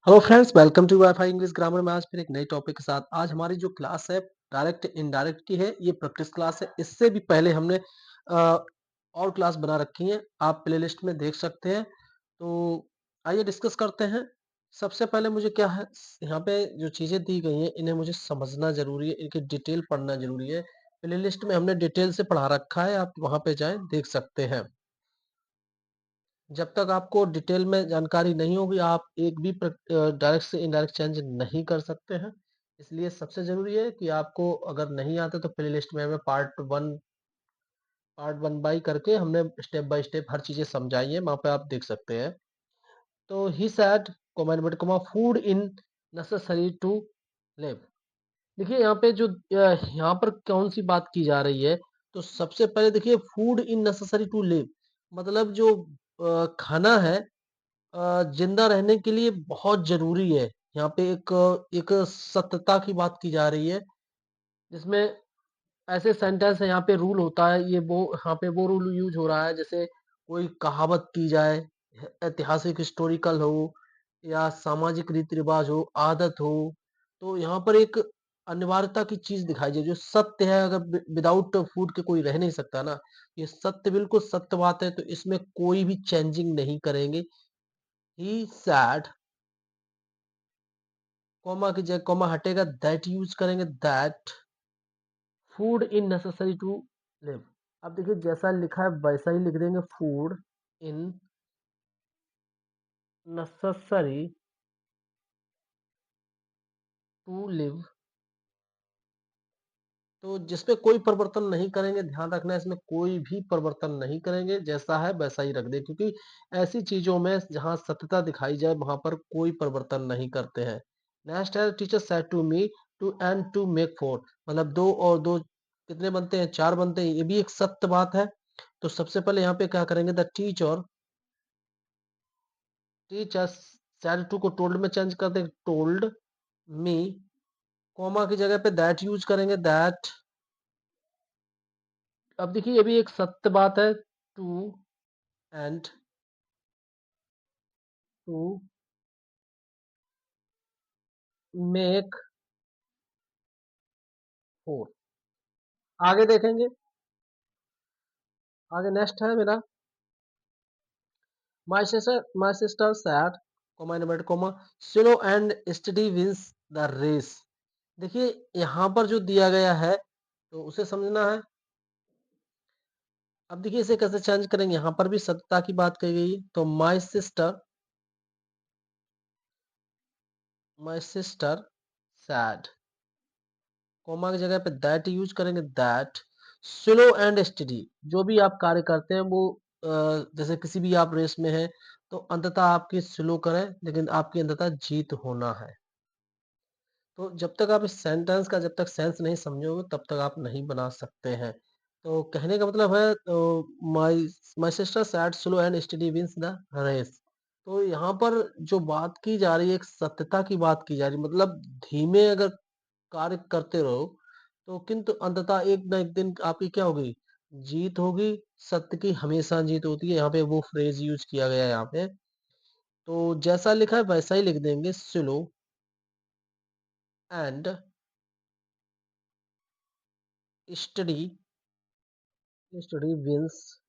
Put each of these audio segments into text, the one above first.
Hello friends, welcome to wifi English grammar में आज फिर एक नई टॉपिक के साथ। आज हमारी जो क्लास है डायरेक्ट इनडायरेक्ट की है, ये प्रैक्टिस क्लास है। इससे भी पहले हमने और क्लास बना रखी है, आप प्लेलिस्ट में देख सकते हैं। तो आइए डिस्कस करते हैं। सबसे पहले मुझे क्या है, यहाँ पे जो चीज़ें दी गई हैं इन्हें मुझे समझना ज़रूरी है, इनकी डिटेल पढ़ना ज़रूरी है। प्लेलिस्ट में हमने डिटेल से पढ़ा रखा है, आप वहाँ पे जाएँ देख सकते हैं। जब तक आपको डिटेल में जानकारी नहीं होगी, आप एक भी डायरेक्ट से इनडायरेक्ट चेंज नहीं कर सकते हैं। इसलिए सबसे ज़रूरी है कि आपको अगर नहीं आता तो प्लेलिस्ट में हमें पार्ट 1 बाय करके हमने स्टेप बाय स्टेप हर चीज़ें समझाई हैं, वहाँ पे आप देख सकते हैं। तो he said food in necessary to live. देखिए यहाँ पे जो यहाँ पर कौन-सी बात की जा रही है, तो सबसे पहले देखिए food in necessary to live मतलब जो खाना है ज़िंदा रहने के लिए बहुत ज़रूरी है। यहाँ पे एक सत्यता की बात की जा रही है, जिसमें ऐसे सेंटेंस है यहाँ पे रूल होता है, ये वो यहाँ पे वो रूल यूज़ हो रहा है जैसे कोई कहावत की जाए, ऐतिहासिक हिस्टोरिकल हो या सामाजिक रीति-रिवाज हो, आदत हो, तो यहाँ पर एक अनिवार्यता की चीज़ दिखाई जाए जो सत्य है अगर विदाउट फूड के कोई रह नहीं सकता ना, ये सत्य बिल्कुल सत्य बात है तो इसमें कोई भी चेंजिंग नहीं करेंगे। ही सैड कॉमा की जगह कॉमा हटेगा दैट यूज करेंगे that food in necessary to live. अब देखिए जैसा लिखा है वैसा ही लिख देंगे food in necessary to live. तो जिसपे कोई परिवर्तन नहीं करेंगे, ध्यान रखना है इसमें कोई भी परिवर्तन नहीं करेंगे, जैसा है वैसा ही रख दें क्योंकि ऐसी चीजों में जहां सत्यता दिखाई जाए वहां पर कोई परिवर्तन नहीं करते हैं। नेक्स्ट है teacher said to me two and two make four, मतलब दो और दो कितने बनते हैं, चार बनते हैं, ये भी एक सत्य बात है। तो सबसे पहले यहाँ पे क्या करेंगे, the teacher teacher said to को टोल्ड में चेंज कर देंगे टोल्ड मी, कॉमा की जगह पे दैट यूज करेंगे दैट। अब देखिए ये भी एक सत्य बात है, two and two make four. आगे देखेंगे, आगे नेक्स्ट है मेरा my sister said comma inverted comma slow and steady wins the race. देखिए यहाँ पर जो दिया गया है तो उसे समझना है। अब देखिए इसे कैसे चेंज करेंगे, यहाँ पर भी सत्यता की बात कही गई है तो माई सिस्टर सैड कोमा की जगह पे दैट यूज करेंगे दैट स्लो एंड स्टडी। जो भी आप कार्य करते हैं वो जैसे किसी भी आप रेस में हैं तो अंततः आपकी स्लो करें लेकिन आपकी अंततः जीत होना है। तो जब तक आप इस सेंटेंस का जब तक सेंस नहीं समझोगे तब तक आप नहीं बना सकते हैं। तो कहने का मतलब है तो my my sister said slow and steady wins the race. तो यहाँ पर जो बात की जा रही है एक सत्यता की बात की जा रही है, मतलब धीमे अगर कार्य करते रहो तो किंतु अंततः एक ना एक दिन आपकी क्या होगी, जीत होगी। सत्य की हमेशा जीत होती है, यहाँ पे वो फ्रेज यूज किया गया है यहाँ पे। तो जैसा लिखा है वैसा ही लिख देंगे slow and steady steady wins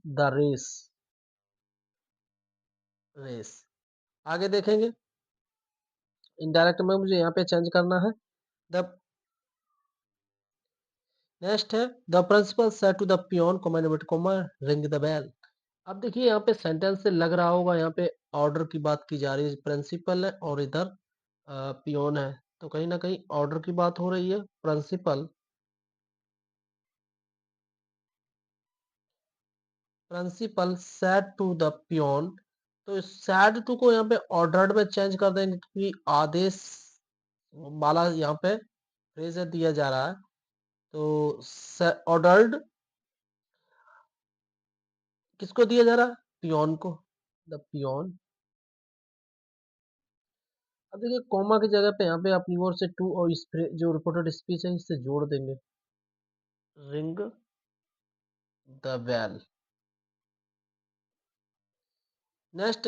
the race. आगे देखेंगे, इनडायरेक्ट में मुझे यहाँ पे चेंज करना है। द नेक्स्ट है the principal said to the peon comma inverted comma ring the bell. अब देखिए यहाँ पे सेंटेंस से लग रहा होगा यहाँ पे ऑर्डर की बात की जा रही है, प्रिंसिपल है और इधर पियोन है, तो कहीं ना कहीं ऑर्डर की बात हो रही है। Principal principal said to the peon, तो सैड टू को यहाँ पे ऑर्डर्ड में चेंज कर देंगे क्योंकि आदेश वाला यहाँ पे फ्रेज दिया जा रहा है। तो ऑर्डर्ड किसको दिया जा रहा है, पियोन को, द पियोन। अब देखिए कॉमा की जगह पे यहाँ पे अपनी ओर से टू और इस जो रिपोर्टेड स्पीच है इससे जोड़ देंगे ring the bell. Next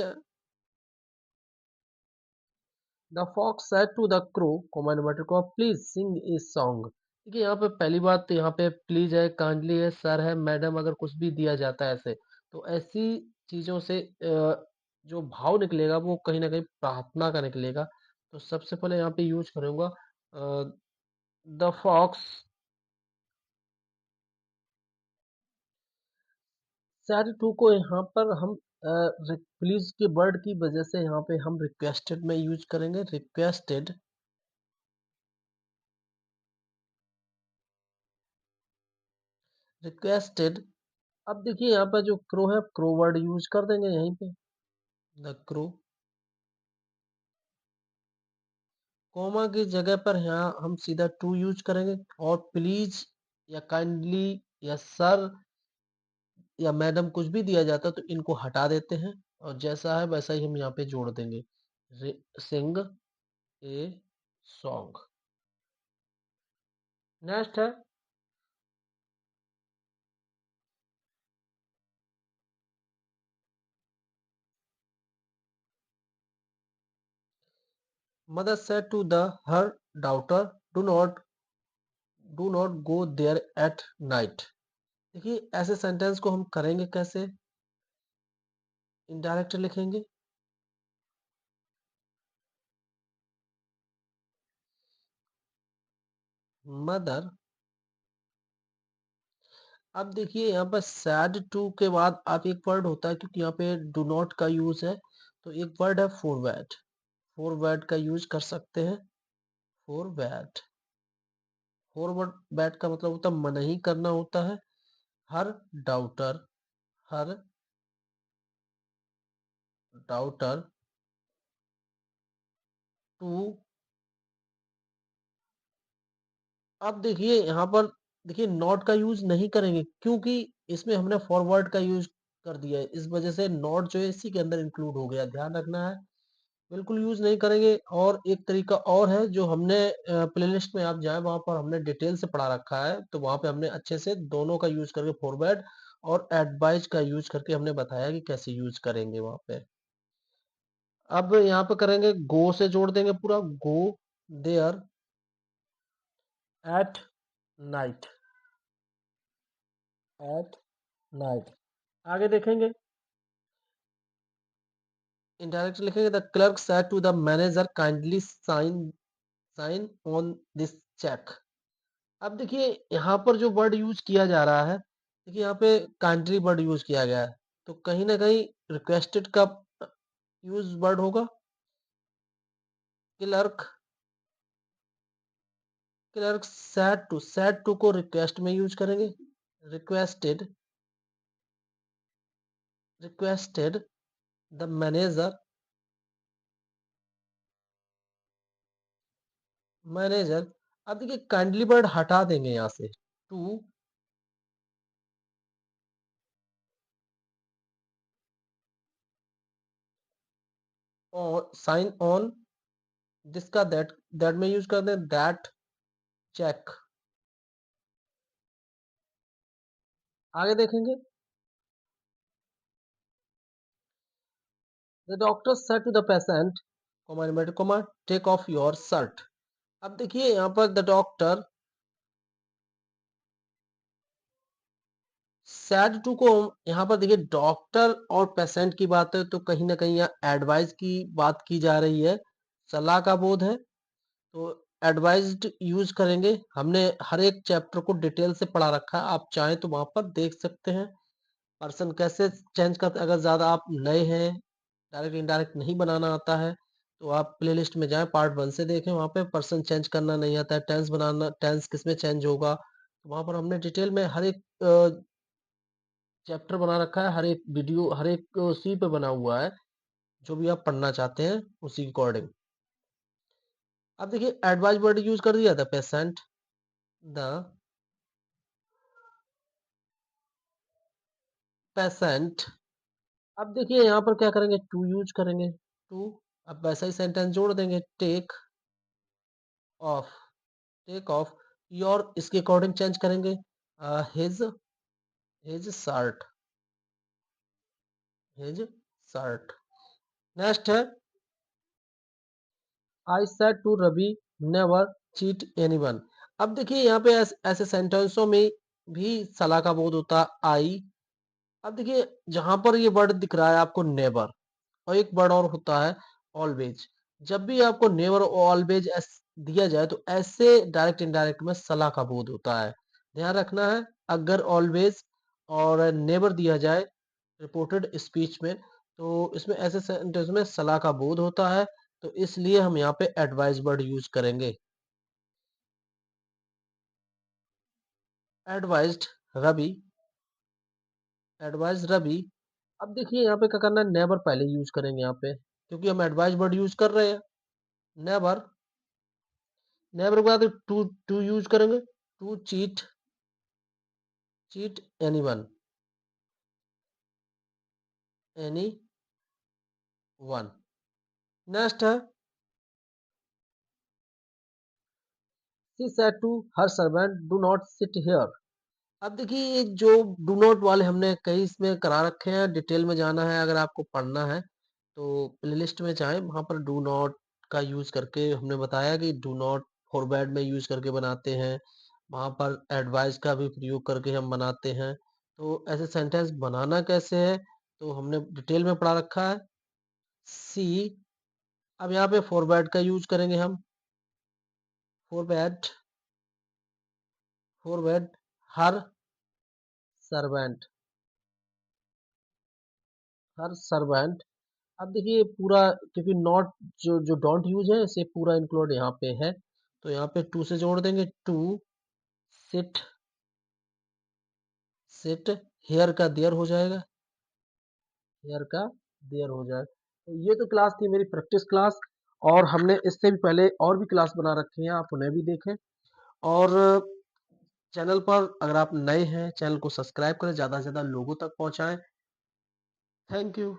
the fox said to the crow, comma inverted comma, please sing a song. देखिए यहाँ पे पहली बात तो यहाँ पे प्लीज है, काइंडली है, सर है, मैडम, अगर कुछ भी दिया जाता है ऐसे, तो ऐसी चीजों से जो भाव निकलेगा वो कहीं ना कहीं प्रार्थना का निकलेगा। तो सबसे पहले यहाँ पे यूज करूंगा द फॉक्स सेड टू को यहाँ पर हम प्लीज के वर्ड की वजह से यहाँ पे हम रिक्वेस्टेड में यूज करेंगे, रिक्वेस्टेड, रिक्वेस्टेड। अब देखिए यहाँ पर जो क्रो है, क्रो वर्ड यूज कर देंगे यहीं पे, द क्रो, कोमा की जगह पर यहाँ हम सीधा टू यूज करेंगे, और प्लीज या काइंडली या सर या मैडम कुछ भी दिया जाता है तो इनको हटा देते हैं, और जैसा है वैसा ही हम यहाँ पे जोड़ देंगे, सिंग ए सॉन्ग। नेक्स्ट है mother said to the her daughter, do not do not go there at night. देखिए ऐसे सेंटेंस को हम करेंगे कैसे, इनडायरेक्ट लिखेंगे, मदर। अब देखिए यहाँ पर सैड टू के बाद आप एक वर्ड होता है, क्योंकि यहाँ पे डू नॉट का यूज है, तो एक वर्ड है फॉरवर्ड, फॉरवर्ड का यूज कर सकते हैं, फॉरवर्ड। फॉरवर्ड बैट का मतलब होता है मनाही करना होता है, हर डाउटर, हर डाउटर टू। अब देखिए यहाँ पर देखिए नॉट का यूज नहीं करेंगे, क्योंकि इसमें हमने फॉरवर्ड का यूज कर दिया है, इस वजह से नॉट जो है इसी के अंदर इंक्लूड हो गया, ध्यान रखना है, बिल्कुल यूज नहीं करेंगे। और एक तरीका और है जो हमने प्लेलिस्ट में आप जाए वहां पर हमने डिटेल से पढ़ा रखा है, तो वहां पे हमने अच्छे से दोनों का यूज करके, फॉरवर्ड और एडवाइज का यूज करके हमने बताया कि कैसे यूज करेंगे वहां पे। अब यहाँ पे करेंगे गो से जोड़ देंगे पूरा, go there at night, at night. आगे देखेंगे, इनडायरेक्ट लिखेंगे the clerk said to the manager kindly sign sign on this cheque. अब देखिए यहाँ पर जो वर्ड यूज किया जा रहा है, देखिए यहाँ पे काइंडली वर्ड यूज किया गया है, तो कहीं ना कहीं रिक्वेस्टेड का यूज वर्ड होगा, क्लर्क, क्लर्क सैड टू को रिक्वेस्ट में यूज करेंगे, requested, requested the manager, manager. अब देखिए काइंडली वर्ड हटा देंगे यहाँ से, टू, और साइन ऑन, जिसका दैट में यूज कर दें, दैट चेक। आगे देखेंगे, the doctor said to the patient, comma inverted comma, take off your shirt. अब देखिए यहाँ पर द डॉक्टर, सैड टू को यहाँ पर देखिए डॉक्टर और पेशेंट की बात है, तो कहीं ना कहीं यहाँ एडवाइस की बात की जा रही है, सलाह का बोध है, तो एडवाइज्ड यूज करेंगे। हमने हर एक चैप्टर को डिटेल से पढ़ा रखा है, आप चाहें तो वहां पर देख सकते हैं पर्सन कैसे चेंज करते हैं। अगर ज़्यादा आप नए हैं, डायरेक्ट इनडायरेक्ट नहीं बनाना आता है, तो आप प्लेलिस्ट में जाएं, पार्ट 1 से देखें, वहाँ पे पर्सन चेंज करना नहीं आता है, टेंस बनाना, टेंस किसमें चेंज होगा, तो वहाँ पर हमने डिटेल में हर एक चैप्टर बना रखा है, हर एक वीडियो, हर एक उसी पे बना हुआ है, जो भी आप पढ़ना चाहते हैं उसी के अकॉर्डिंग। अब देखिए एडवाइस वर्ड यूज कर दिया था, पेशेंट, द पेशेंट। अब देखिए यहाँ पर क्या करेंगे, टू यूज करेंगे, टू। अब वैसा ही सेंटेंस जोड़ देंगे, take off, take off your, इसके अकॉर्डिंग चेंज करेंगे, his, his shirt, his shirt. Next है I said to Ravi never cheat anyone. अब देखिए यहाँ पे ऐसे सेंटेंसों में भी सलाह का बोध होता है आई। अब देखिए जहां पर ये वर्ड दिख रहा है आपको नेवर, और एक वर्ड और होता है ऑलवेज। जब भी आपको नेवर और ऑलवेज दिया जाए तो ऐसे डायरेक्ट इनडायरेक्ट में सलाह का बोध होता है, ध्यान रखना है। अगर ऑलवेज और नेवर दिया जाए रिपोर्टेड स्पीच में, तो इसमें ऐसे सेंटेंस में सलाह का बोध होता है, तो इसलिए हम यहाँ पे एडवाइस वर्ड यूज करेंगे। Advised Ravi, advise Ravi. अब देखिए यहाँ पे क्या करना है, नेवर पहले यूज करेंगे यहाँ पे, क्योंकि हम एडवाइस वर्ड यूज कर रहे हैं। नेवर, नेवर के बाद टू टू यूज करेंगे, to cheat, cheat anyone, anyone. Next है she said to her servant do not sit here. अब देखिए ये जो डू नॉट वाले हमने कई इसमें करा रखे हैं, डिटेल में जाना है अगर आपको पढ़ना है तो प्लेलिस्ट में जाएं, वहां पर डू नॉट का यूज करके हमने बताया कि डू नॉट फॉरवर्ड में यूज करके बनाते हैं, वहां पर एडवाइस का भी प्रयोग करके हम बनाते हैं। तो ऐसे सेंटेंस बनाना कैसे है तो हमने डिटेल में पढ़ा रखा है। सी, अब यहाँ पे फॉरवर्ड का यूज करेंगे हम, फॉरवर्ड, फॉरवर्ड हर सर्वेंट, हर सर्वेंट। अब देखिए पूरा, क्योंकि नॉट जो जो डोंट यूज है इसे पूरा इंक्लूड यहाँ पे है, तो यहाँ पे टू से जोड़ देंगे, टू सिट, सिट हेयर का देयर हो जाएगा, हेयर का देयर हो जाए। तो ये तो क्लास थी मेरी प्रैक्टिस क्लास, और हमने इससे भी पहले और भी क्लास बना रखी हैं, आप उन्हें भी देखें। और चैनल पर अगर आप नए हैं चैनल को सब्सक्राइब करें, ज़्यादा से ज़्यादा लोगों तक पहुँचाएं। Thank you.